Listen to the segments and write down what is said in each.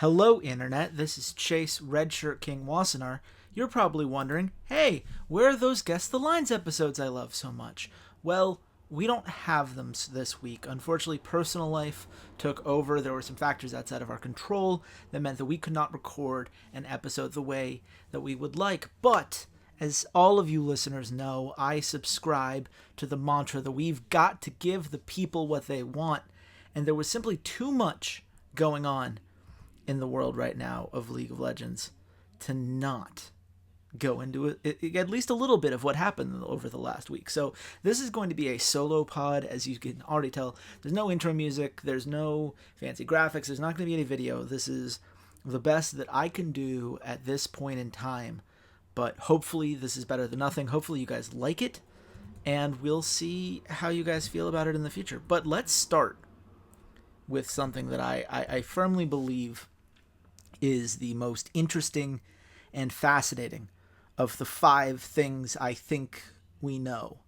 Hello, Internet. This is Chase RedShirtKing Wassenar. You're probably wondering, hey, where are those Guess the Lines episodes I love so much? Well, we don't have them this week. Unfortunately, personal life took over. There were some factors outside of our control that meant that we could not record an episode the way that we would like. But, as all of you listeners know, I subscribe to the mantra that we've got to give the people what they want. And there was simply too much going on in the world right now of League of Legends to not go into it, at least a little bit of what happened over the last week. So this is going to be a solo pod, as you can already tell. There's no intro music, there's no fancy graphics, there's not going to be any video. This is the best that I can do at this point in time, but hopefully this is better than nothing. Hopefully you guys like it, and we'll see how you guys feel about it in the future. But let's start with something that I firmly believe is the most interesting and fascinating of the 5 things I think we know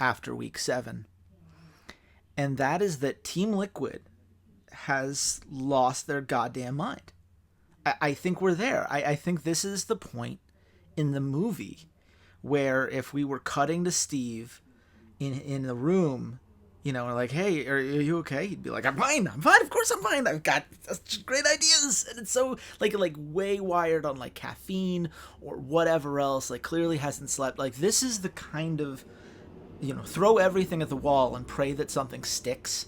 after week 7. And that is that Team Liquid has lost their goddamn mind. I think we're there. I think this is the point in the movie where if we were cutting to Steve in the room, you know, like, hey, are you okay? He'd be like, I'm fine, of course I'm fine. I've got such great ideas. And it's so, like way wired on, like, caffeine or whatever else, like, clearly hasn't slept. Like, this is the kind of, you know, throw everything at the wall and pray that something sticks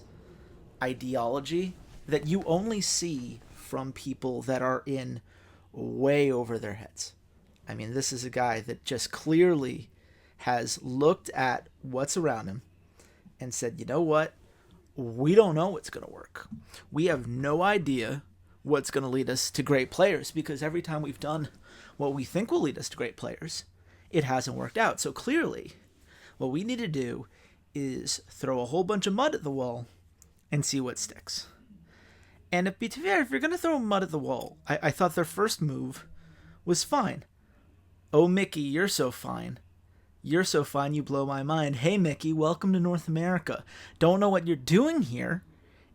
ideology that you only see from people that are in way over their heads. I mean, this is a guy that just clearly has looked at what's around him and said, you know what? We don't know what's going to work. We have no idea what's going to lead us to great players, because every time we've done what we think will lead us to great players, it hasn't worked out. So clearly, what we need to do is throw a whole bunch of mud at the wall and see what sticks. And to be fair, if you're going to throw mud at the wall, I thought their first move was fine. Oh, Mickey, you're so fine. You're so fine, you blow my mind. Hey, Mickey, welcome to North America. Don't know what you're doing here.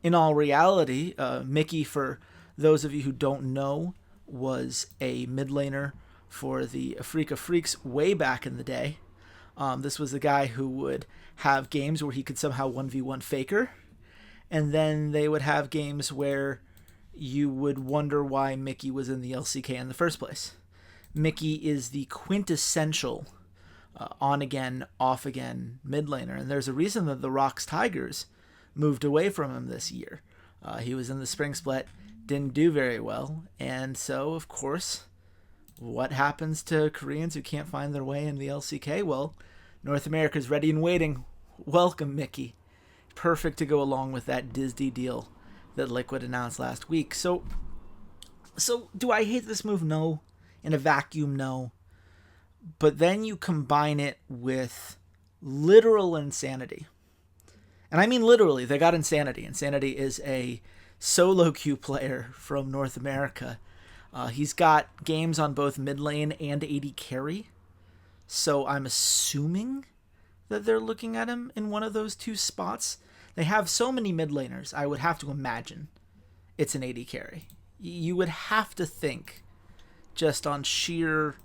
In all reality, Mickey, for those of you who don't know, was a mid laner for the Afrika Freaks way back in the day. This was the guy who would have games where he could somehow 1v1 Faker, and then they would have games where you would wonder why Mickey was in the LCK in the first place. Mickey is the quintessential on-again, off-again mid laner. And there's a reason that the ROCCAT Tigers moved away from him this year. He was in the spring split, didn't do very well. And so, of course, what happens to Koreans who can't find their way in the LCK? Well, North America's ready and waiting. Welcome, Mickey. Perfect to go along with that Disney deal that Liquid announced last week. So do I hate this move? No. In a vacuum? No. But then you combine it with literal insanity. And I mean literally, they got Insanity. Insanity is a solo queue player from North America. He's got games on both mid lane and AD carry. So I'm assuming that they're looking at him in one of those two spots. They have so many mid laners, I would have to imagine it's an AD carry. You would have to think, just on sheer...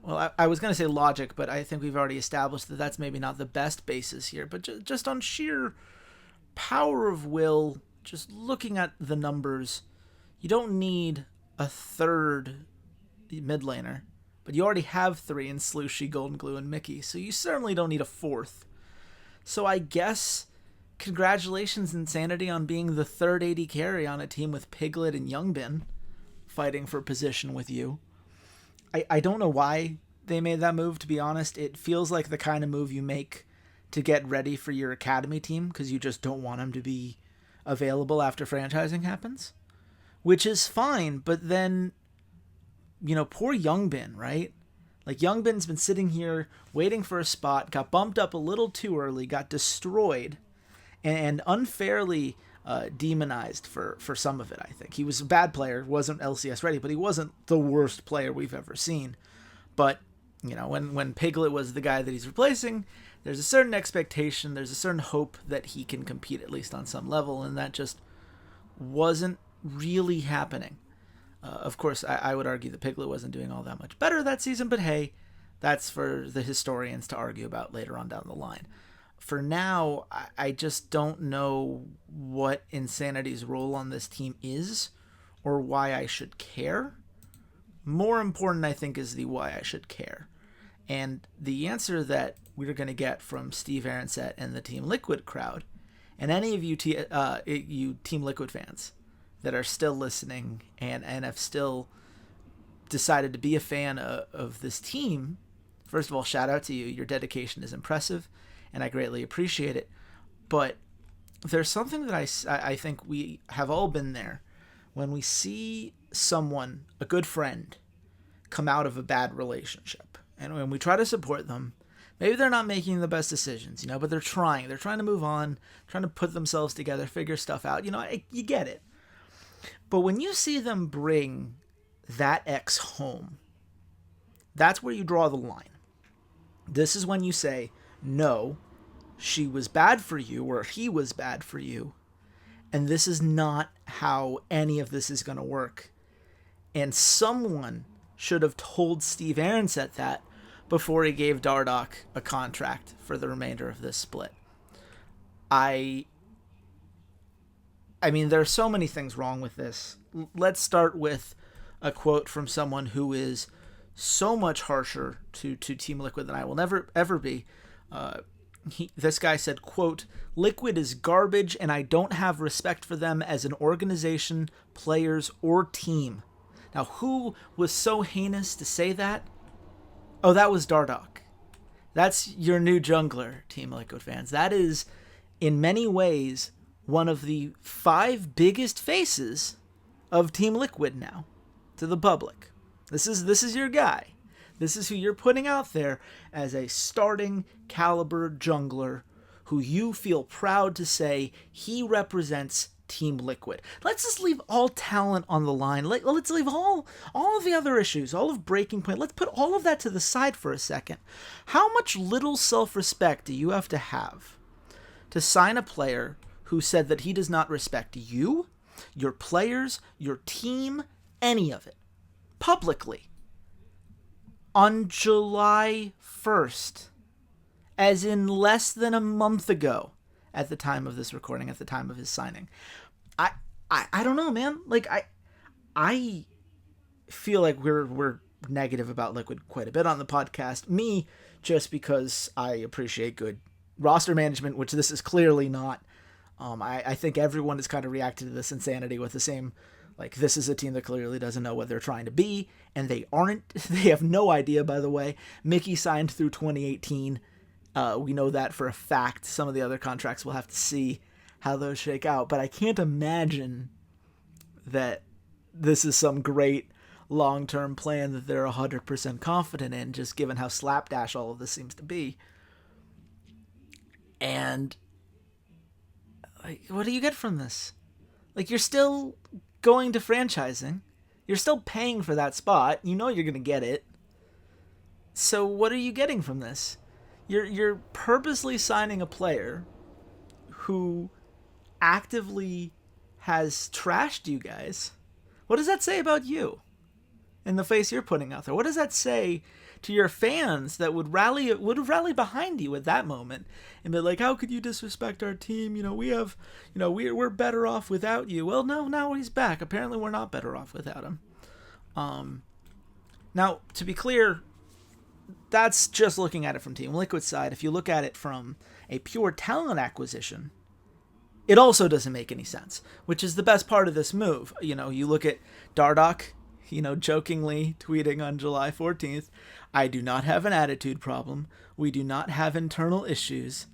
Well, I was going to say logic, but I think we've already established that that's maybe not the best basis here. But just on sheer power of will, just looking at the numbers, you don't need a third mid laner. But you already have 3 in Slushie, Golden Glue, and Mickey, so you certainly don't need a 4th. So I guess congratulations, Insanity, on being the 3rd AD carry on a team with Piglet and Youngbin fighting for position with you. I don't know why they made that move, to be honest. It feels like the kind of move you make to get ready for your academy team because you just don't want them to be available after franchising happens, which is fine. But then, you know, poor Youngbin, right? Like, Youngbin's been sitting here waiting for a spot, got bumped up a little too early, got destroyed, and unfairly demonized for some of it, I think. He was a bad player, wasn't LCS ready, but he wasn't the worst player we've ever seen. But, you know, when Piglet was the guy that he's replacing, there's a certain expectation, there's a certain hope that he can compete at least on some level, and that just wasn't really happening. Of course, I would argue that Piglet wasn't doing all that much better that season, but hey, that's for the historians to argue about later on down the line. For now, I just don't know what Insanity's role on this team is or why I should care. More important, I think, is the why I should care. And the answer that we're going to get from Steve Aronsett and the Team Liquid crowd, and any of you, you Team Liquid fans that are still listening and have still decided to be a fan of this team, first of all, shout out to you. Your dedication is impressive, and I greatly appreciate it. But there's something that I think we have all been there when we see someone, a good friend, come out of a bad relationship. And when we try to support them, maybe they're not making the best decisions, but they're trying. They're trying to move on, trying to put themselves together, figure stuff out. You get it. But when you see them bring that ex home, that's where you draw the line. This is when you say, no, she was bad for you, or he was bad for you, and this is not how any of this is going to work. And someone should have told Steve Aronsett that before he gave Dardoch a contract for the remainder of this split. I mean, there are so many things wrong with this. Let's start with a quote from someone who is so much harsher to Team Liquid than I will never, ever be. This guy said, quote, "Liquid is garbage and I don't have respect for them as an organization, players, or team." Now, who was so heinous to say that? Oh, that was Dardoch. That's your new jungler, Team Liquid fans. That is, in many ways, one of the 5 biggest faces of Team Liquid now to the public. This is your guy. This is who you're putting out there as a starting caliber jungler who you feel proud to say he represents Team Liquid. Let's just leave all talent on the line. Let's leave all of the other issues, all of Breaking Point. Let's put all of that to the side for a second. How much little self-respect do you have to sign a player who said that he does not respect you, your players, your team, any of it, publicly, on July 1st, as in less than a month ago, at the time of this recording, at the time of his signing? I don't know, man. Like, I feel like we're negative about Liquid quite a bit on the podcast. Me, just because I appreciate good roster management, which this is clearly not. I think everyone has kind of reacted to this insanity with the same, like, this is a team that clearly doesn't know what they're trying to be, and they aren't. They have no idea, by the way. Mickey signed through 2018. We know that for a fact. Some of the other contracts we'll have to see how those shake out, but I can't imagine that this is some great long-term plan that they're 100% confident in, just given how slapdash all of this seems to be. And like, what do you get from this? Like, you're still going to franchising. You're still paying for that spot. You know you're going to get it. So what are you getting from this? You're purposely signing a player who actively has trashed you guys. What does that say about you and the face you're putting out there? What does that say to your fans that would have rallied behind you at that moment and be like, how could you disrespect our team? We're better off without you. Well, no, now he's back. Apparently we're not better off without him. Now, to be clear, that's just looking at it from Team Liquid's side. If you look at it from a pure talent acquisition, it also doesn't make any sense, which is the best part of this move. You look at Dardoch, jokingly tweeting on July 14th, "I do not have an attitude problem. We do not have internal issues.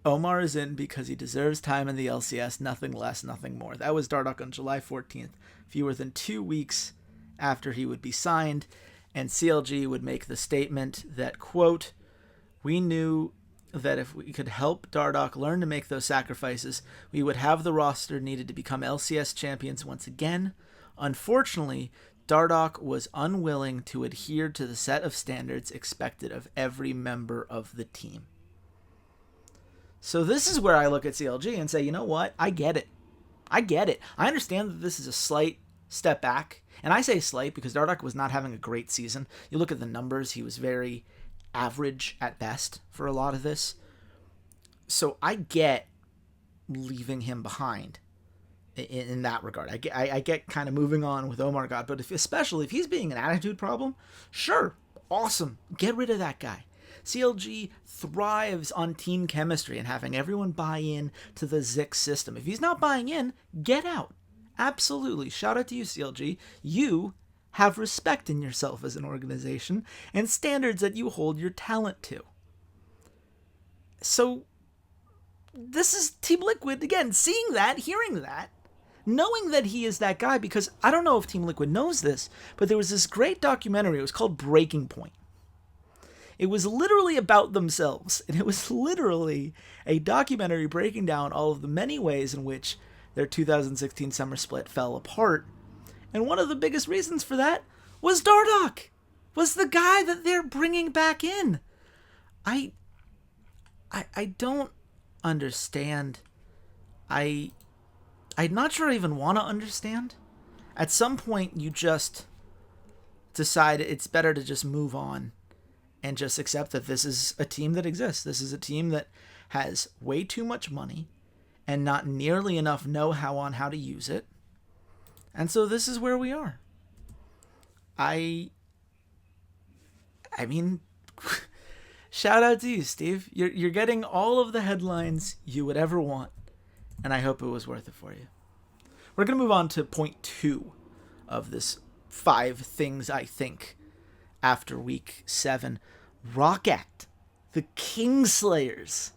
Omar is in because he deserves time in the LCS, nothing less, nothing more." That was Dardoch on July 14th, fewer than 2 weeks after he would be signed, and CLG would make the statement that, quote, "We knew that if we could help Dardoch learn to make those sacrifices, we would have the roster needed to become LCS champions once again. Unfortunately, Dardoch was unwilling to adhere to the set of standards expected of every member of the team." So this is where I look at CLG and say, you know what? I get it. I understand that this is a slight step back. And I say slight because Dardoch was not having a great season. You look at the numbers, he was very average at best for a lot of this. So I get leaving him behind in that regard. I get kind of moving on with Omar God, but especially if he's being an attitude problem, sure, awesome, get rid of that guy. CLG thrives on team chemistry and having everyone buy in to the Zix system. If he's not buying in, get out. Absolutely. Shout out to you, CLG. You have respect in yourself as an organization and standards that you hold your talent to. So this is Team Liquid, again, seeing that, hearing that, knowing that he is that guy, because I don't know if Team Liquid knows this, but there was this great documentary. It was called Breaking Point. It was literally about themselves, and it was literally a documentary breaking down all of the many ways in which their 2016 summer split fell apart. And one of the biggest reasons for that was Dardoch, was the guy that they're bringing back in. I don't understand. I'm not sure I even want to understand. At some point, you just decide it's better to just move on and just accept that this is a team that exists. This is a team that has way too much money and not nearly enough know-how on how to use it. And so this is where we are. I mean, shout out to you, Steve. You're getting all of the headlines you would ever want, and I hope it was worth it for you. We're going to move on to point 2 of this 5 things I think after week 7. ROCCAT, the Kingslayers.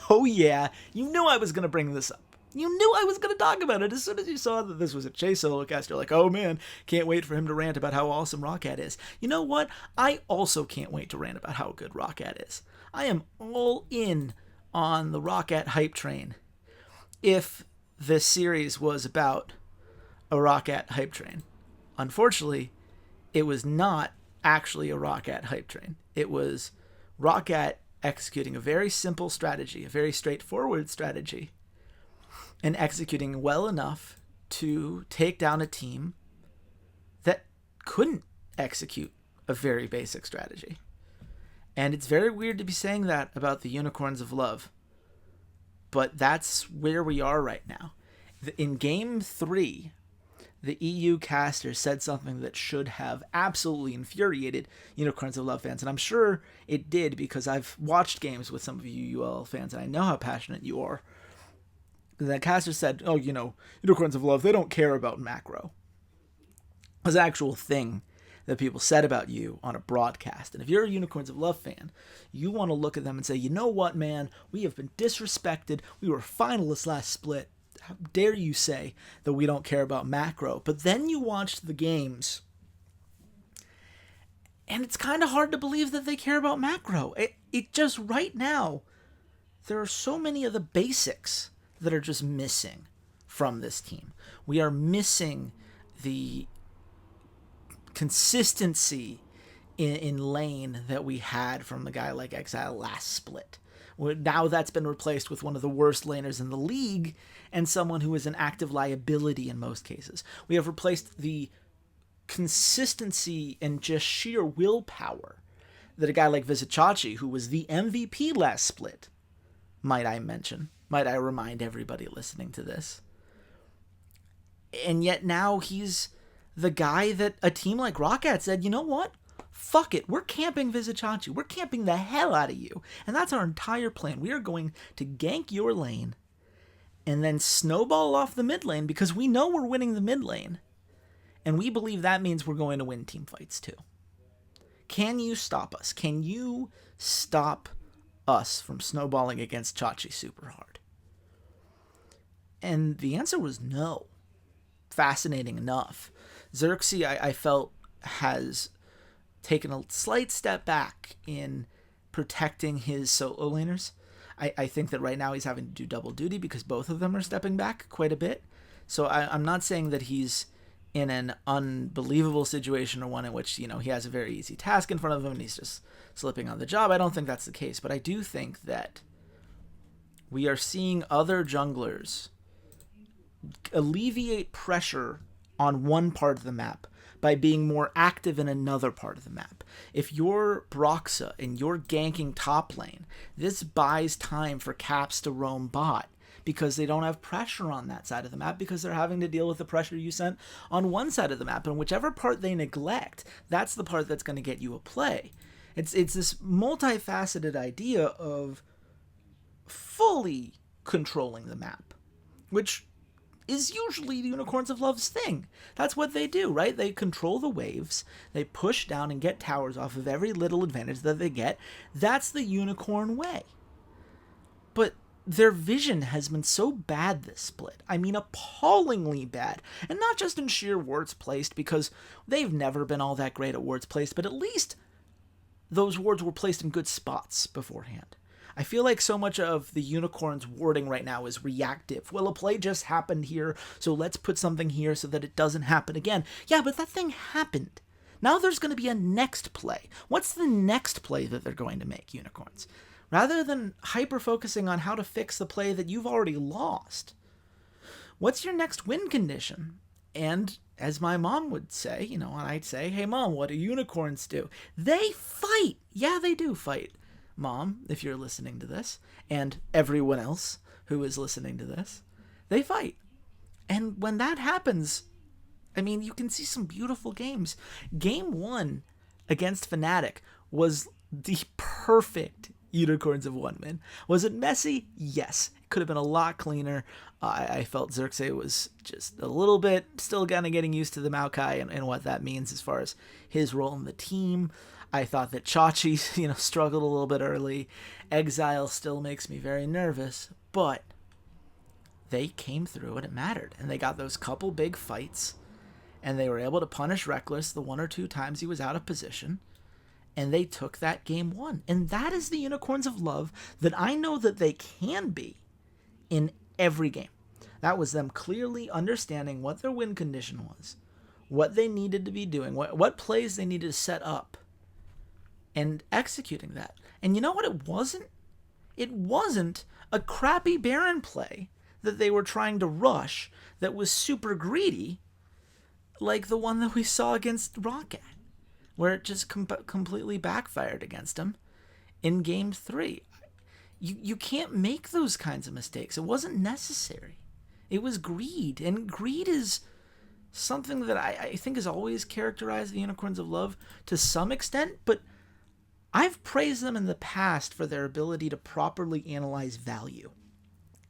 Oh yeah, you knew I was going to bring this up. You knew I was going to talk about it as soon as you saw that this was a Chase solo cast. You're like, oh man, can't wait for him to rant about how awesome ROCCAT is. You know what? I also can't wait to rant about how good ROCCAT is. I am all in on the ROCCAT hype train. If this series was about a ROCCAT hype train. Unfortunately, it was not actually a ROCCAT hype train. It was ROCCAT executing a very simple strategy, a very straightforward strategy, and executing well enough to take down a team that couldn't execute a very basic strategy. And it's very weird to be saying that about the Unicorns of Love, but that's where we are right now. In Game 3, the EU caster said something that should have absolutely infuriated Unicorns of Love fans, and I'm sure it did because I've watched games with some of you UL fans, and I know how passionate you are. The caster said, oh, Unicorns of Love, they don't care about macro. It was an actual thing that people said about you on a broadcast. And if you're a Unicorns of Love fan, you want to look at them and say, you know what, man? We have been disrespected. We were finalists last split. How dare you say that we don't care about macro? But then you watched the games, and it's kind of hard to believe that they care about macro. It just right now, there are so many of the basics that are just missing from this team. We are missing the consistency in lane that we had from a guy like Exile last split. Now that's been replaced with one of the worst laners in the league and someone who is an active liability in most cases. We have replaced the consistency and just sheer willpower that a guy like Vizicachi, who was the MVP last split, might I mention, might I remind everybody listening to this. And yet now he's the guy that a team like ROCCAT said, you know what? Fuck it. We're camping Vizicachi. We're camping the hell out of you. And that's our entire plan. We are going to gank your lane and then snowball off the mid lane because we know we're winning the mid lane. And we believe that means we're going to win team fights too. Can you stop us? Can you stop us from snowballing against Chachi super hard? And the answer was no. Fascinating enough. Xerxes, I felt, has taken a slight step back in protecting his solo laners. I think that right now he's having to do double duty because both of them are stepping back quite a bit. So I'm not saying that he's in an unbelievable situation or one in which, he has a very easy task in front of him and he's just slipping on the job. I don't think that's the case, but I do think that we are seeing other junglers alleviate pressure on one part of the map by being more active in another part of the map. If you're Broxa and you're ganking top lane, this buys time for Caps to roam bot because they don't have pressure on that side of the map because they're having to deal with the pressure you sent on one side of the map. And whichever part they neglect, that's the part that's going to get you a play. It's this multifaceted idea of fully controlling the map, which is usually Unicorns of Love's thing. That's what they do, right? They control the waves, they push down and get towers off of every little advantage that they get. That's the Unicorn way. But their vision has been so bad this split. I mean, appallingly bad. And not just in sheer wards placed, because they've never been all that great at wards placed, but at least those wards were placed in good spots beforehand. I feel like so much of the Unicorn's warding right now is reactive. Well, a play just happened here, so let's put something here so that it doesn't happen again. Yeah, but that thing happened. Now there's going to be a next play. What's the next play that they're going to make, Unicorns? Rather than hyper-focusing on how to fix the play that you've already lost, what's your next win condition? And as my mom would say, and I'd say, hey, Mom, what do unicorns do? They fight. Yeah, they do fight. Mom, if you're listening to this, and everyone else who is listening to this, they fight. And when that happens, I mean, you can see some beautiful games. Game 1 against Fnatic was the perfect Unicorns of 1 win. Was it messy? Yes. It could have been a lot cleaner. I felt Xerxes was just a little bit still kind of getting used to the Maokai and what that means as far as his role in the team. I thought that Chachi, struggled a little bit early. Exile still makes me very nervous, but they came through and it mattered. And they got those couple big fights, and they were able to punish Reckless the 1 or 2 times he was out of position. And they took that game 1. And that is the Unicorns of Love that I know that they can be in every game. That was them clearly understanding what their win condition was, what they needed to be doing, what plays they needed to set up, and executing that. And you know what it wasn't? It wasn't a crappy Baron play that they were trying to rush that was super greedy, like the one that we saw against ROCCAT, where it just completely backfired against them in Game 3. You can't make those kinds of mistakes. It wasn't necessary. It was greed, and greed is something that I think has always characterized the Unicorns of Love to some extent, but I've praised them in the past for their ability to properly analyze value.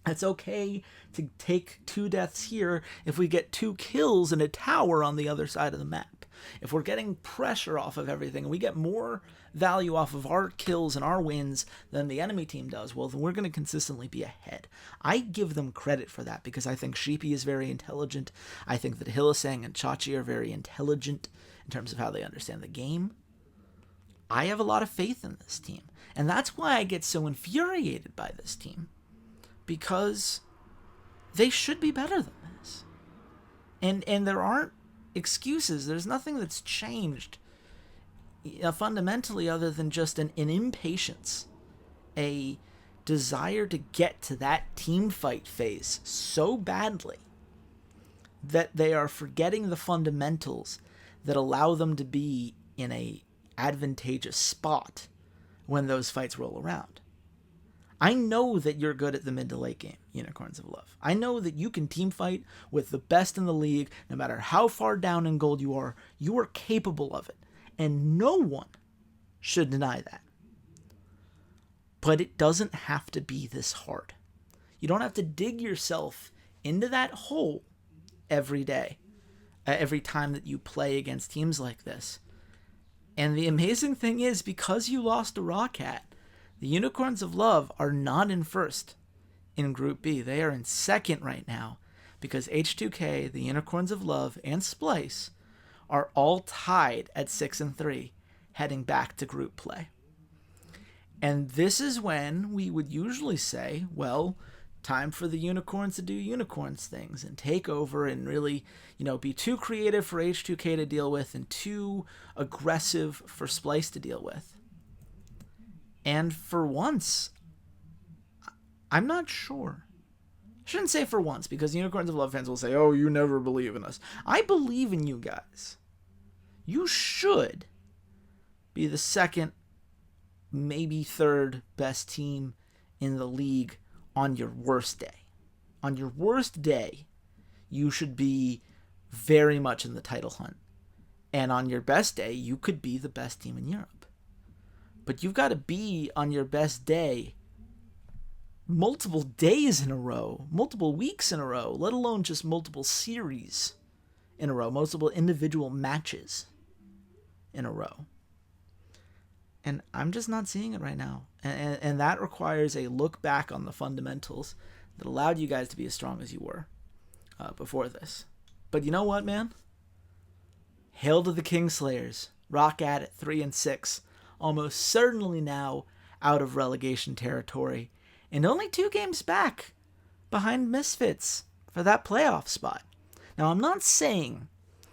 It's okay to take 2 deaths here if we get 2 kills and a tower on the other side of the map. If we're getting pressure off of everything and we get more value off of our kills and our wins than the enemy team does, well, then we're going to consistently be ahead. I give them credit for that because I think Sheepy is very intelligent. I think that Hillisang and Chachi are very intelligent in terms of how they understand the game. I have a lot of faith in this team, and that's why I get so infuriated by this team, because they should be better than this. And there aren't excuses. There's nothing that's changed fundamentally other than just an impatience, a desire to get to that team fight phase so badly that they are forgetting the fundamentals that allow them to be in a advantageous spot when those fights roll around. I know that you're good at the mid to late game, Unicorns of Love. I know that you can team fight with the best in the league. No matter how far down in gold you are capable of it. And no one should deny that. But it doesn't have to be this hard. You don't have to dig yourself into that hole every day, every time that you play against teams like this. And the amazing thing is, because you lost to ROCCAT, the Unicorns of Love are not in first in Group B. They are in second right now because H2K, the Unicorns of Love, and Splice are all tied at 6-3, heading back to group play. And this is when we would usually say, well, time for the Unicorns to do Unicorns things and take over and really, be too creative for H2K to deal with and too aggressive for Splice to deal with. And for once, I'm not sure. Shouldn't say for once, because Unicorns of Love fans will say, oh, you never believe in us. I believe in you guys. You should be the second, maybe third best team in the league on your worst day. On your worst day, you should be very much in the title hunt. And on your best day, you could be the best team in Europe. But you've got to be on your best day multiple days in a row, multiple weeks in a row, let alone just multiple series in a row, multiple individual matches in a row. And I'm just not seeing it right now. And that requires a look back on the fundamentals that allowed you guys to be as strong as you were before this. But you know what, man? Hail to the Kingslayers. ROCCAT at 3-6. Almost certainly now out of relegation territory. And only 2 games back behind Misfits for that playoff spot. Now, I'm not saying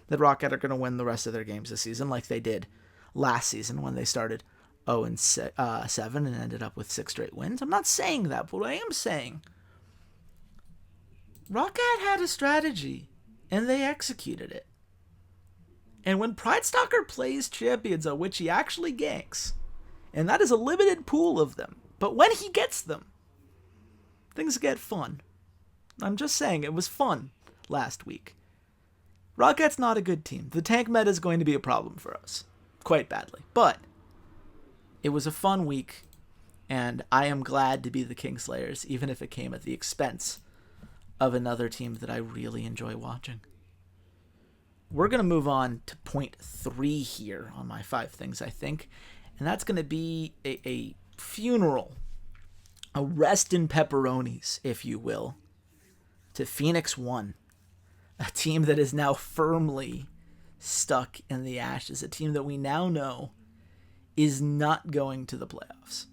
that ROCCAT are going to win the rest of their games this season like they did last season when they started 0-7 and ended up with 6 straight wins. I'm not saying that, but what I am saying, ROCCAT had a strategy, and they executed it. And when Pride Stalker plays champions on which he actually ganks, and that is a limited pool of them, but when he gets them, things get fun. I'm just saying, it was fun last week. ROCCAT's not a good team. The tank meta is going to be a problem for us, quite badly. But it was a fun week, and I am glad to be the Kingslayers, even if it came at the expense of another team that I really enjoy watching. We're going to move on to point 3 here on my 5 things, I think, and that's going to be a funeral, a rest in pepperonis, if you will, to Phoenix 1, a team that is now firmly stuck in the ashes, a team that we now know is not going to the playoffs.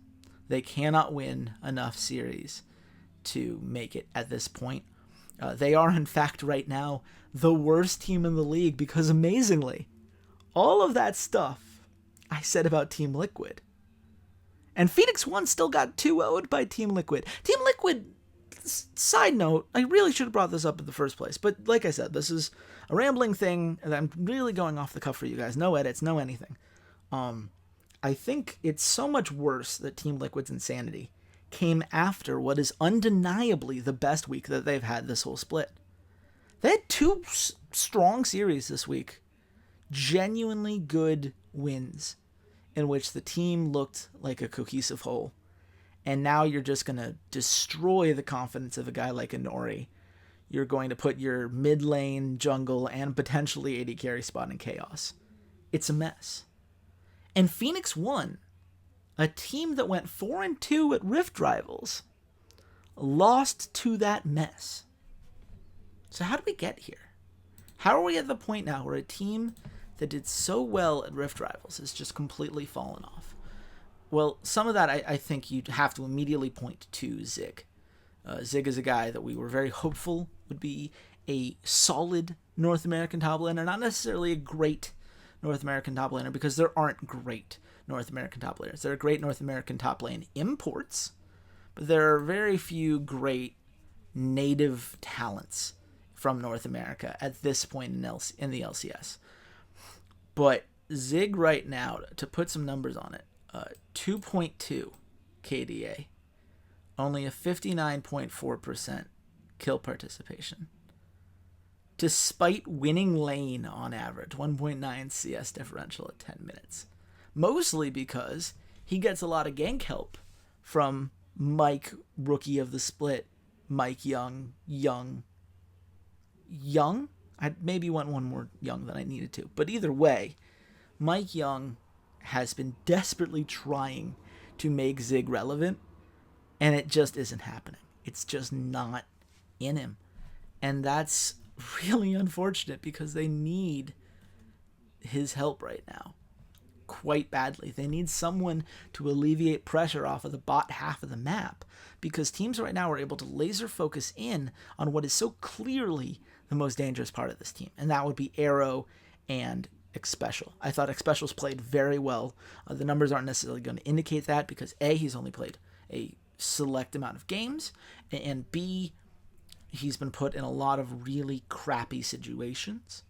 They cannot win enough series to make it at this point. They are, in fact, right now, the worst team in the league because, amazingly, all of that stuff I said about Team Liquid. And Phoenix 1 still got 2-0'd by Team Liquid. Team Liquid, side note, I really should have brought this up in the first place, but like I said, this is a rambling thing, and I'm really going off the cuff for you guys. No edits, no anything. I think it's so much worse that Team Liquid's insanity came after what is undeniably the best week that they've had this whole split. They had 2 strong series this week. Genuinely good wins in which the team looked like a cohesive whole. And now you're just going to destroy the confidence of a guy like Inori. You're going to put your mid lane, jungle, and potentially AD carry spot in chaos. It's a mess. And Phoenix 1, a team that went 4-2 at Rift Rivals, lost to that mess. So how do we get here? How are we at the point now where a team that did so well at Rift Rivals has just completely fallen off? Well, some of that I think you'd have to immediately point to Zig. Zig is a guy that we were very hopeful would be a solid North American top laner, not necessarily a great North American top laner, because there aren't great North American top laners. There are great North American top lane imports, but there are very few great native talents from North America at this point in the LCS. But Zig right now, to put some numbers on it, 2.2 KDA, only a 59.4% kill participation, despite winning lane on average, 1.9 CS differential at 10 minutes. Mostly because he gets a lot of gank help from Mike, rookie of the split, Mike Young. I maybe went one more Young than I needed to. But either way, Mike Young has been desperately trying to make Zig relevant, and it just isn't happening. It's just not in him. And that's really unfortunate because they need his help right now quite badly. They need someone to alleviate pressure off of the bot half of the map, because teams right now are able to laser focus in on what is so clearly the most dangerous part of this team, and that would be Arrow and Xpecial. I thought Xpecial's played very well. The numbers aren't necessarily going to indicate that because A, he's only played a select amount of games, and B, He's been put in a lot of really crappy situations.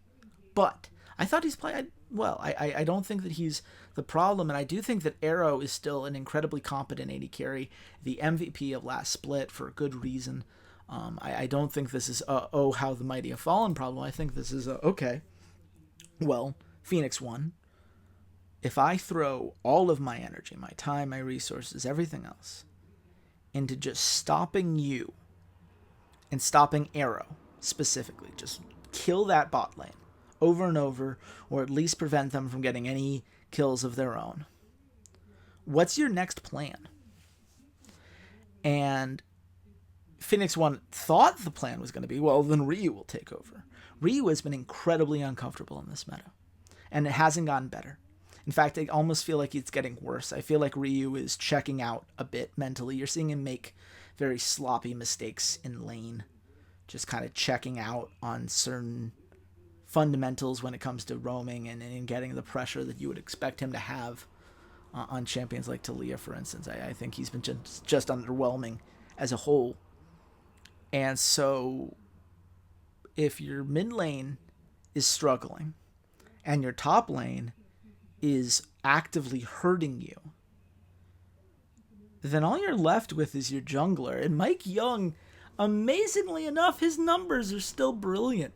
But I thought he's played well. I don't think that he's the problem, and I do think that Arrow is still an incredibly competent AD carry, the MVP of last split for a good reason. I don't think this is oh, how the mighty have fallen problem. I think this is okay. Well, Phoenix won. If I throw all of my energy, my time, my resources, everything else into just stopping you and stopping Arrow specifically, just kill that bot lane over and over, or at least prevent them from getting any kills of their own. What's your next plan? And Phoenix One thought the plan was going to be, well, then Ryu will take over. Ryu has been incredibly uncomfortable in this meta, and it hasn't gotten better. In fact, I almost feel like it's getting worse. I feel like Ryu is checking out a bit mentally. You're seeing him make very sloppy mistakes in lane, just kind of checking out on certain fundamentals when it comes to roaming and getting the pressure that you would expect him to have on champions like Talia, for instance. I think he's been just underwhelming as a whole. And so if your mid lane is struggling and your top lane is actively hurting you, then all you're left with is your jungler. And Mike Young, amazingly enough, his numbers are still brilliant.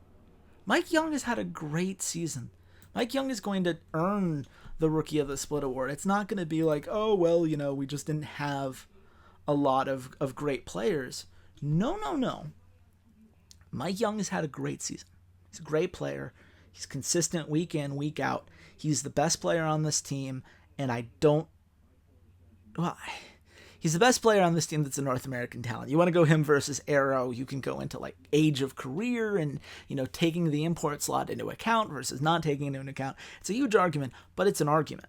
Mike Young has had a great season. Mike Young is going to earn the Rookie of the Split award. It's not going to be like, oh, well, we just didn't have a lot of great players. No. Mike Young has had a great season. He's a great player. He's consistent week in, week out. He's the best player on this team, and he's the best player on this team that's a North American talent. You want to go him versus Arrow, you can go into like age of career and, taking the import slot into account versus not taking it into account. It's a huge argument, but it's an argument.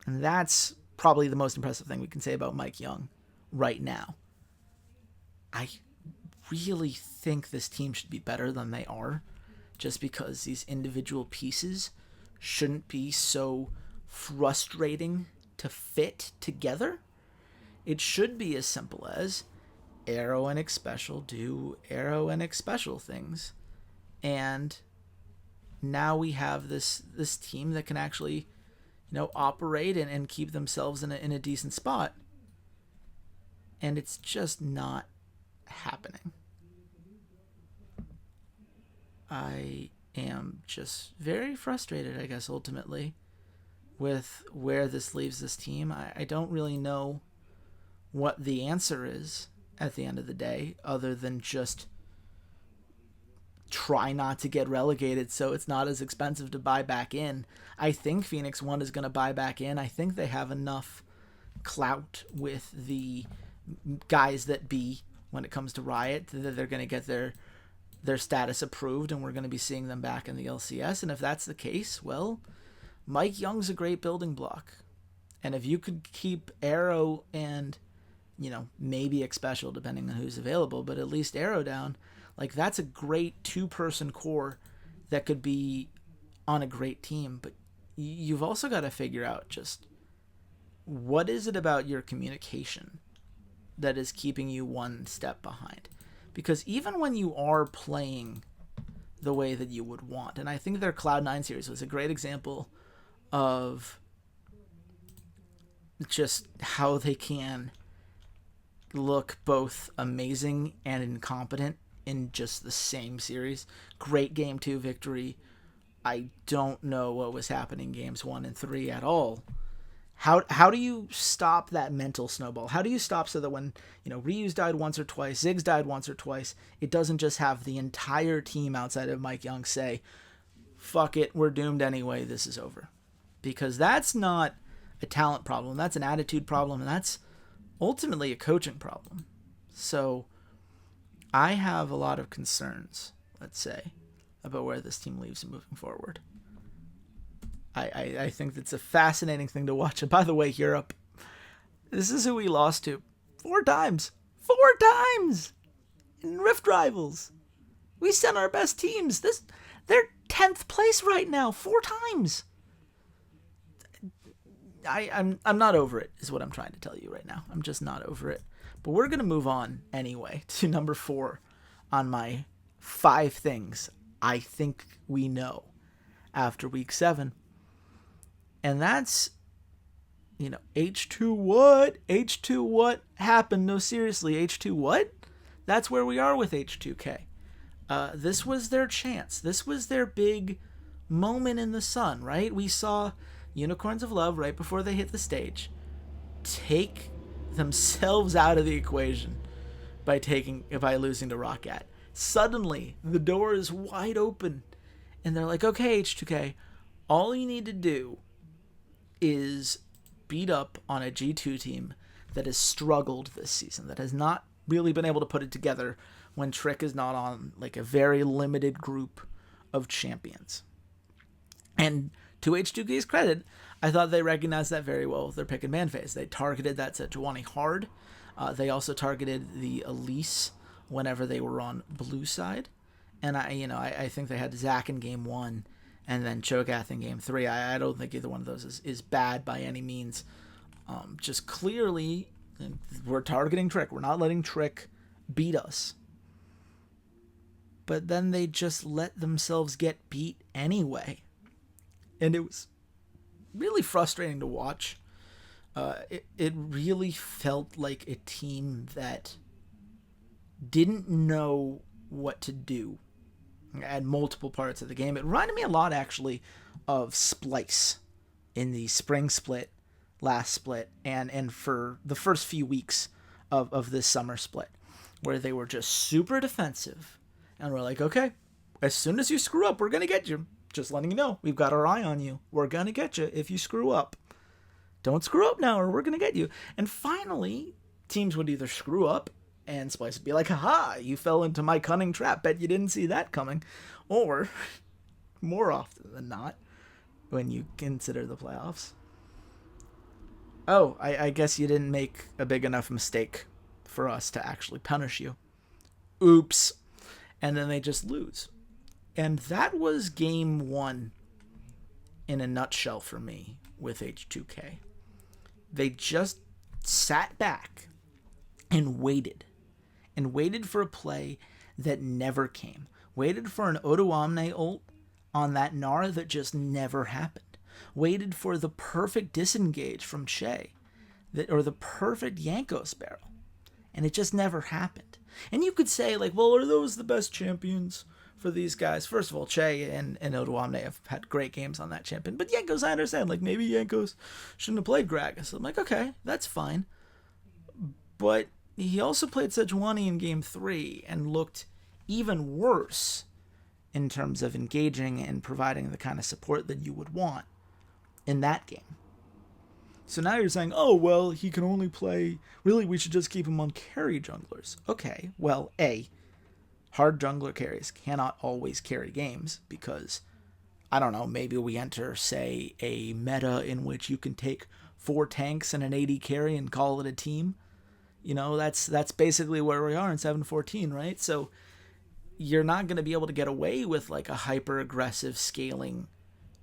And that's probably the most impressive thing we can say about Mike Young right now. I really think this team should be better than they are, just because these individual pieces shouldn't be so frustrating to fit together. It should be as simple as Arrow and Xpecial do Arrow and Xpecial things. And now we have this team that can actually, operate and keep themselves in a decent spot. And it's just not happening. I am just very frustrated, I guess, ultimately, with where this leaves this team. I don't really know what the answer is at the end of the day, other than just try not to get relegated so it's not as expensive to buy back in. I think Phoenix One is going to buy back in. I think they have enough clout with the guys that be when it comes to Riot that they're going to get their status approved, and we're going to be seeing them back in the LCS. And if that's the case, well, Mike Young's a great building block. And if you could keep Arrow and, maybe Xpecial, depending on who's available, but at least Arrow down, like that's a great two-person core that could be on a great team. But you've also got to figure out just what is it about your communication that is keeping you one step behind. Because even when you are playing the way that you would want, and I think their Cloud9 series was a great example of just how they can look both amazing and incompetent in just the same series. Great Game 2 victory. I don't know what was happening games 1 and 3 at all. How do you stop that mental snowball? How do you stop so that when, Ryu's died once or twice, Ziggs died once or twice, it doesn't just have the entire team outside of Mike Young say, fuck it, we're doomed anyway, this is over. Because that's not a talent problem, that's an attitude problem, and that's ultimately a coaching problem. So I have a lot of concerns, let's say, about where this team leaves moving forward. I think that's a fascinating thing to watch. And by the way, Europe, this is who we lost to 4 times. 4 times! In Rift Rivals. We sent our best teams. They're 10th place right now. 4 times. I'm not over it, is what I'm trying to tell you right now. I'm just not over it. But we're going to move on anyway to number 4 on my 5 things I think we know after week 7. And that's, H2 what? H2 what happened? No, seriously, H2 what? That's where we are with H2K. This was their chance. This was their big moment in the sun, right? We saw Unicorns of Love right before they hit the stage take themselves out of the equation by losing to ROCCAT. Suddenly, the door is wide open, and they're like, okay, H2K, all you need to do is beat up on a G2 team that has struggled this season, that has not really been able to put it together when Trick is not on like a very limited group of champions. And to H2K's credit, I thought they recognized that very well with their pick and ban phase. They targeted that Sejuani hard. They also targeted the Elise whenever they were on blue side. And I think they had Zac in game 1 and then Cho'Gath in game 3. I don't think either one of those is bad by any means. Just clearly, we're targeting Trick. We're not letting Trick beat us. But then they just let themselves get beat anyway. And it was really frustrating to watch. It really felt like a team that didn't know what to do at multiple parts of the game. It reminded me a lot, actually, of Splice in the spring split, last split, and for the first few weeks of this summer split, where they were just super defensive. And we're like, okay, as soon as you screw up, we're going to get you. Just letting you know, we've got our eye on you. We're going to get you if you screw up. Don't screw up now or we're going to get you. And finally, teams would either screw up and Splice would be like, haha, you fell into my cunning trap. Bet you didn't see that coming. Or, more often than not, when you consider the playoffs, oh, I guess you didn't make a big enough mistake for us to actually punish you. Oops. And then they just lose. And that was game 1 in a nutshell for me with H2K. They just sat back and waited for a play that never came. Waited for an Odoamne ult on that Gnar that just never happened. Waited for the perfect disengage from Che, or the perfect Yankos barrel. And it just never happened. And you could say, like, well, are those the best champions for these guys? First of all, Che and Odoamne have had great games on that champion. But Yankos, I understand. Like, maybe Yankos shouldn't have played Gragas. So I'm like, okay, that's fine. But he also played Sejuani in game 3 and looked even worse in terms of engaging and providing the kind of support that you would want in that game. So now you're saying, oh, well, he can only play... Really, we should just keep him on carry junglers. Okay, well, A, hard jungler carries cannot always carry games because, I don't know, maybe we enter, say, a meta in which you can take 4 tanks and an AD carry and call it a team. That's basically where we are in 7.14, right? So you're not going to be able to get away with like a hyper-aggressive scaling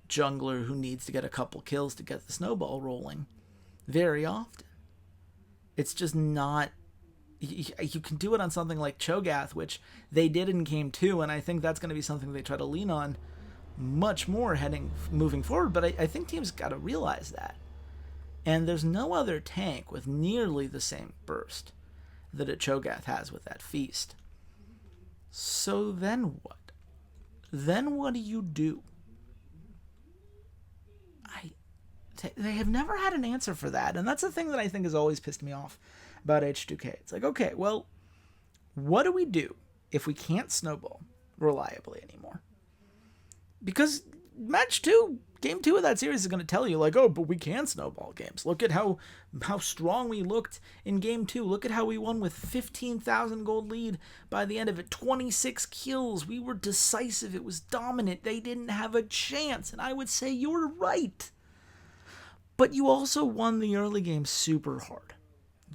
jungler who needs to get a couple kills to get the snowball rolling very often. It's just not... You can do it on something like Cho'Gath, which they did in game 2, and I think that's going to be something they try to lean on much more moving forward, but I think teams got to realize that. And there's no other tank with nearly the same burst that a Cho'Gath has with that feast. So then what? Then what do you do? They have never had an answer for that, and that's the thing that I think has always pissed me off about H2K. It's like, okay, well, what do we do if we can't snowball reliably anymore? Because match 2, game 2 of that series is going to tell you, like, oh, but we can snowball games. Look at how strong we looked in game 2. Look at how we won with 15,000 gold lead by the end of it. 26 kills. We were decisive. It was dominant. They didn't have a chance. And I would say you're right. But you also won the early game super hard.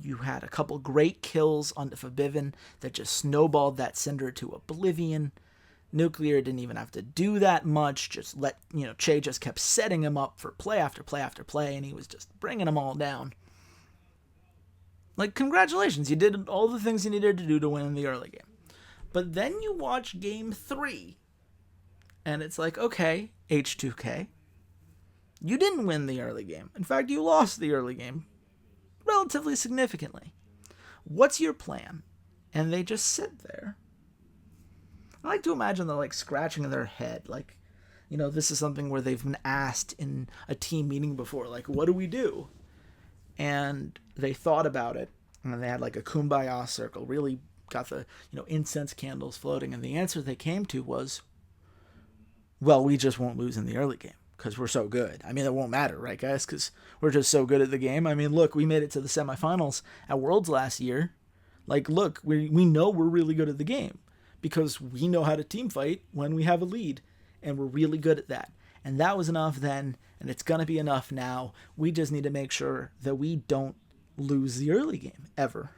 You had a couple great kills on the Forbidden that just snowballed that Cinder to oblivion. Nuclear didn't even have to do that much. Just Che just kept setting him up for play after play after play, and he was just bringing them all down. Like, congratulations, you did all the things you needed to do to win in the early game. But then you watch game 3, and it's like, okay, H2K, you didn't win the early game. In fact, you lost the early game relatively significantly. What's your plan? And they just sit there. I like to imagine they're like scratching their head. Like, this is something where they've been asked in a team meeting before. Like, what do we do? And they thought about it. And they had like a kumbaya circle. Really got the, incense candles floating. And the answer they came to was, well, we just won't lose in the early game because we're so good. I mean, it won't matter, right, guys? Because we're just so good at the game. I mean, look, we made it to the semifinals at Worlds last year. Like, look, we know we're really good at the game because we know how to team fight when we have a lead, and we're really good at that. And that was enough then, and it's going to be enough now. We just need to make sure that we don't lose the early game, ever.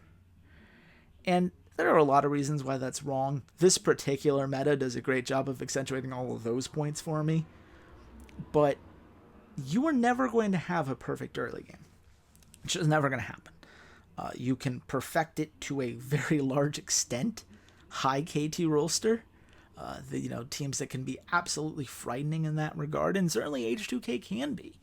And there are a lot of reasons why that's wrong. This particular meta does a great job of accentuating all of those points for me. But you are never going to have a perfect early game. It's just never going to happen. You can perfect it to a very large extent. High KT roster. Teams that can be absolutely frightening in that regard. And certainly H2K can be.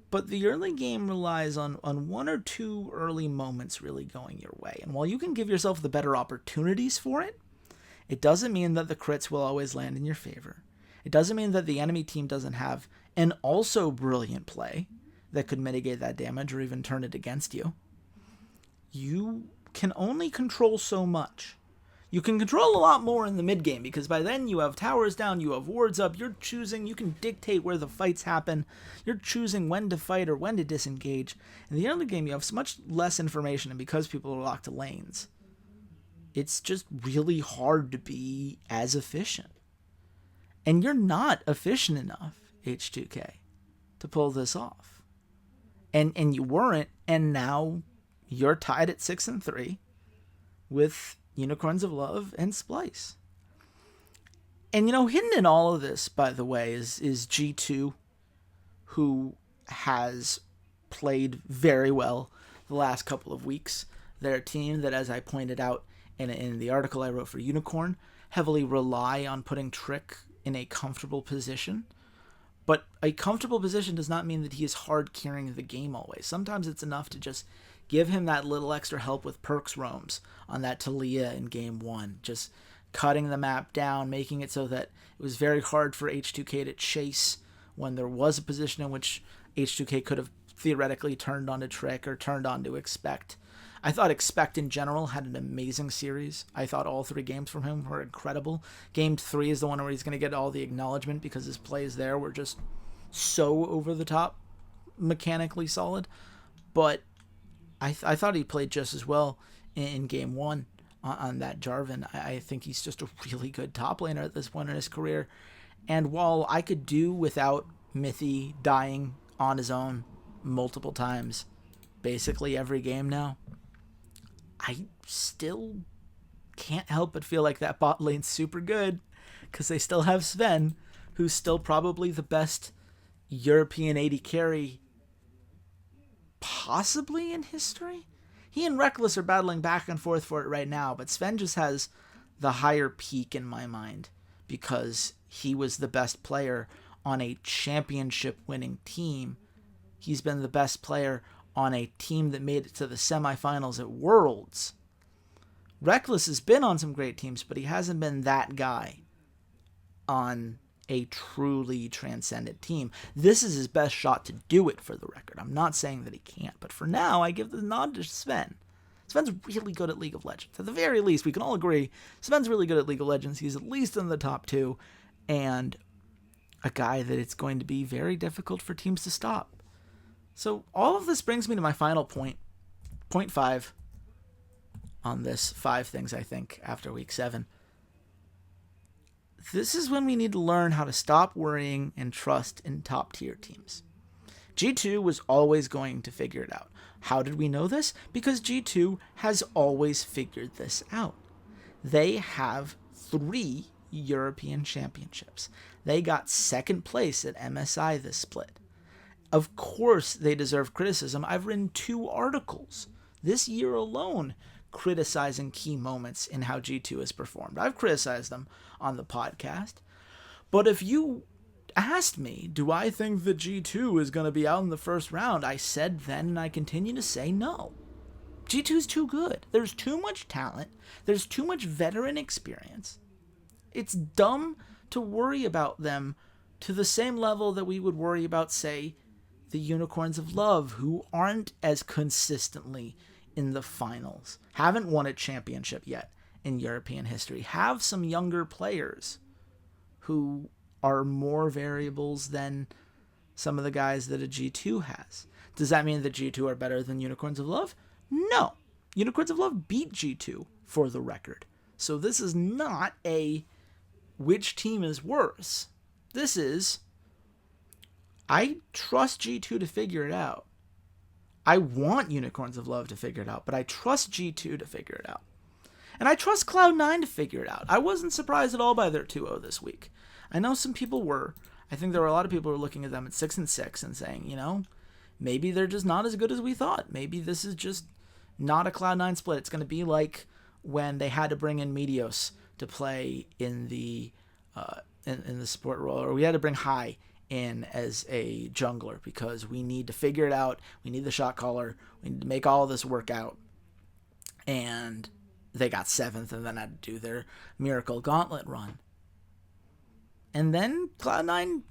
But the early game relies on one or two early moments really going your way. And while you can give yourself the better opportunities for it, it doesn't mean that the crits will always land in your favor. It doesn't mean that the enemy team doesn't have an also brilliant play that could mitigate that damage or even turn it against you. You can only control so much. You can control a lot more in the mid game because by then you have towers down, you have wards up, you can dictate where the fights happen, you're choosing when to fight or when to disengage. In the early game you have so much less information, and because people are locked to lanes, it's just really hard to be as efficient. And you're not efficient enough, H2K, to pull this off. And you weren't, and now you're tied at 6-3 with Unicorns of Love and Splice. And hidden in all of this, by the way, is G2, who has played very well the last couple of weeks. They're a team that, as I pointed out in the article I wrote for Unicorn, heavily rely on putting Trick in a comfortable position. But a comfortable position does not mean that he is hard carrying the game always. Sometimes it's enough to just give him that little extra help with perks roams on that Talia in game 1. Just cutting the map down, making it so that it was very hard for H2K to chase when there was a position in which H2K could have theoretically turned onto Trick or turned onto Expect. I thought Expect in general had an amazing series. I thought all 3 games from him were incredible. Game 3 is the one where he's going to get all the acknowledgement because his plays there were just so over the top, mechanically solid. But I thought he played just as well in game 1 on that Jarvan. I think he's just a really good top laner at this point in his career. And while I could do without Mithy dying on his own multiple times, basically every game now, I still can't help but feel like that bot lane's super good because they still have Sven, who's still probably the best European AD carry possibly in history. He and Reckless are battling back and forth for it right now, but Sven just has the higher peak in my mind because he was the best player on a championship winning team. He's been the best player on a team that made it to the semifinals at Worlds. Reckless has been on some great teams, but he hasn't been that guy on a truly transcendent team. This is his best shot to do it, for the record. I'm not saying that he can't, but for now, I give the nod to Sven. Sven's really good at League of Legends. At the very least, we can all agree, Sven's really good at League of Legends. He's at least in the top 2, and a guy that it's going to be very difficult for teams to stop. So all of this brings me to my final point, point 5 on this 5 things I think after week 7. This is when we need to learn how to stop worrying and trust in top tier teams. G2 was always going to figure it out. How did we know this? Because G2 has always figured this out. They have 3 European championships. They got 2nd place at MSI this split. Of course they deserve criticism. I've written 2 articles this year alone criticizing key moments in how G2 has performed. I've criticized them on the podcast. But if you asked me, do I think that G2 is going to be out in the first round? I said then, and I continue to say no. G2's too good. There's too much talent. There's too much veteran experience. It's dumb to worry about them to the same level that we would worry about, say, the Unicorns of Love, who aren't as consistently in the finals, haven't won a championship yet in European history, have some younger players who are more variables than some of the guys that a G2 has. Does that mean that G2 are better than Unicorns of Love? No. Unicorns of Love beat G2, for the record. So this is not a which team is worse. This is, I trust G2 to figure it out. I want Unicorns of Love to figure it out, but I trust G2 to figure it out. And I trust Cloud9 to figure it out. I wasn't surprised at all by their 2-0 this week. I know some people were. I think there were a lot of people who were looking at them at 6-6 and saying, maybe they're just not as good as we thought. Maybe this is just not a Cloud9 split. It's going to be like when they had to bring in Meteos to play in the in the support role, or we had to bring High in as a jungler because we need to figure it out. We need the shot caller. We need to make all of this work out. And they got 7th and then had to do their Miracle Gauntlet run. And then Cloud9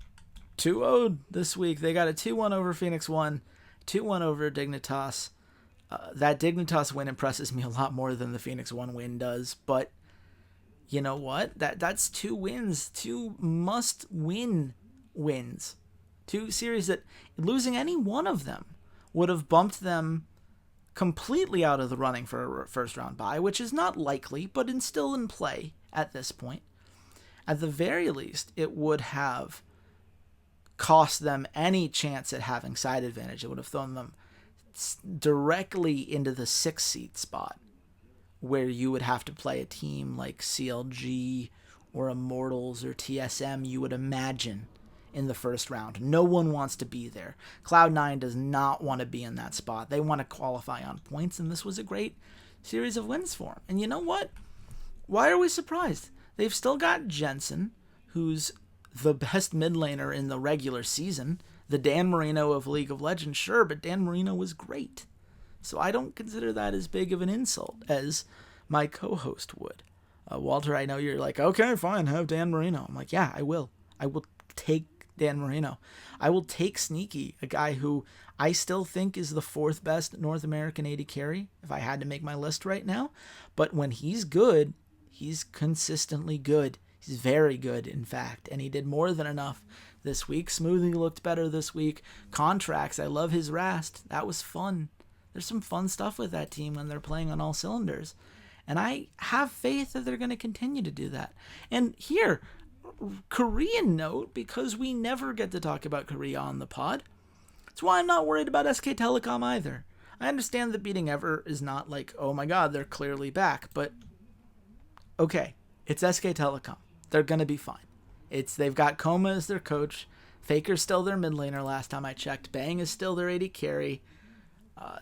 2-0'd this week. They got a 2-1 over Phoenix 1, 2-1 over Dignitas. That Dignitas win impresses me a lot more than the Phoenix 1 win does, but you know what? That's 2 wins, 2 must-win wins. 2 series that losing any one of them would have bumped them completely out of the running for a first-round bye, which is not likely, but it's still in play at this point. At the very least, it would have cost them any chance at having side advantage. It would have thrown them directly into the 6th seed spot, where you would have to play a team like CLG or Immortals or TSM, you would imagine, in the first round. No one wants to be there. Cloud9 does not want to be in that spot. They want to qualify on points, and this was a great series of wins for them. And you know what? Why are we surprised? They've still got Jensen, who's the best mid laner in the regular season. The Dan Marino of League of Legends, sure, but Dan Marino was great. So I don't consider that as big of an insult as my co-host would. Walter, I know you're like, okay, fine, have Dan Marino. I'm like, yeah, I will. I will take Dan Marino. I will take Sneaky, a guy who I still think is the 4th best North American AD carry, if I had to make my list right now. But when he's good, he's consistently good. He's very good, in fact, and he did more than enough this week. Smoothie looked better this week. Contracts, I love his Rast. That was fun. There's some fun stuff with that team when they're playing on all cylinders. And I have faith that they're going to continue to do that. And here, Korean note, because we never get to talk about Korea on the pod. That's why I'm not worried about SK Telecom either. I understand that beating Ever is not like, oh my god, they're clearly back. But, okay, it's SK Telecom. They're going to be fine. They've got Koma as their coach. Faker's still their mid laner last time I checked. Bang is still their AD carry.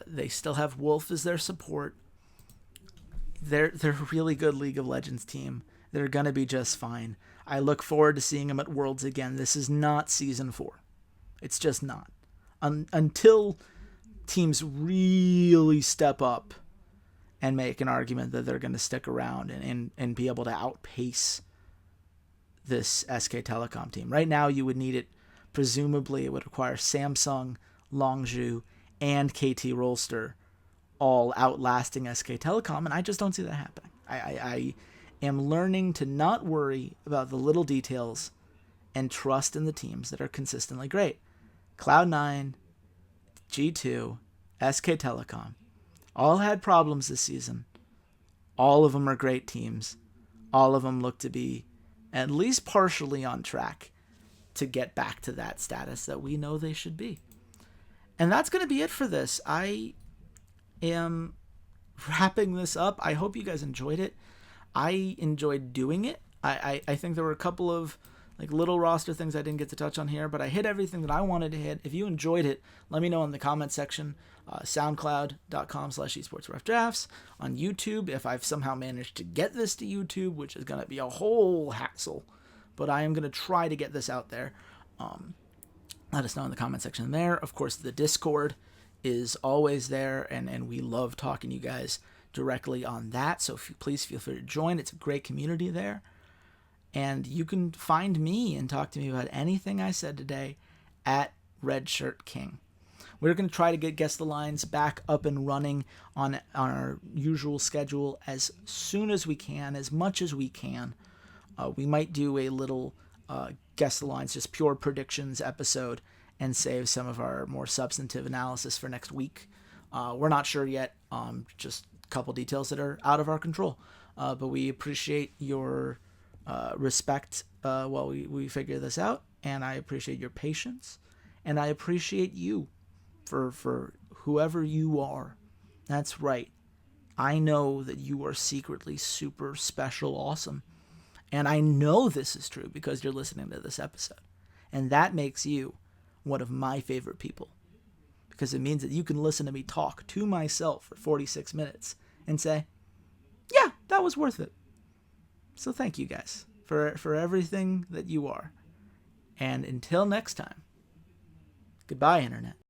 They still have Wolf as their support. They're a really good League of Legends team. They're going to be just fine. I look forward to seeing them at Worlds again. This is not Season 4. It's just not. Until teams really step up and make an argument that they're going to stick around and be able to outpace this SK Telecom team. Right now, you would need it. Presumably, it would require Samsung, Longzhu, and KT Rolster all outlasting SK Telecom, and I just don't see that happening. I am learning to not worry about the little details and trust in the teams that are consistently great. Cloud9, G2, SK Telecom, all had problems this season. All of them are great teams. All of them look to be at least partially on track to get back to that status that we know they should be. And that's going to be it for this. I am wrapping this up. I hope you guys enjoyed it. I enjoyed doing it. I think there were a couple of like little roster things I didn't get to touch on here, but I hit everything that I wanted to hit. If you enjoyed it, let me know in the comment section. Soundcloud.com/esportsroughdrafts. On YouTube, if I've somehow managed to get this to YouTube, which is going to be a whole hassle, but I am going to try to get this out there. Let us know in the comment section there. Of course, the Discord is always there, and we love talking to you guys directly on that, so please feel free to join. It's a great community there. And you can find me and talk to me about anything I said today at RedShirtKing. We're going to try to get Guess the Lines back up and running on our usual schedule as soon as we can, as much as we can. We might do a little Guess the Lines, just pure predictions episode, and save some of our more substantive analysis for next week. We're not sure yet, just a couple details that are out of our control. But we appreciate your respect while we figure this out, and I appreciate your patience, and I appreciate you for whoever you are. That's right. I know that you are secretly super special awesome, and I know this is true because you're listening to this episode, and that makes you one of my favorite people, because it means that you can listen to me talk to myself for 46 minutes and say, yeah, that was worth it. So thank you guys for everything that you are. And until next time, goodbye, Internet.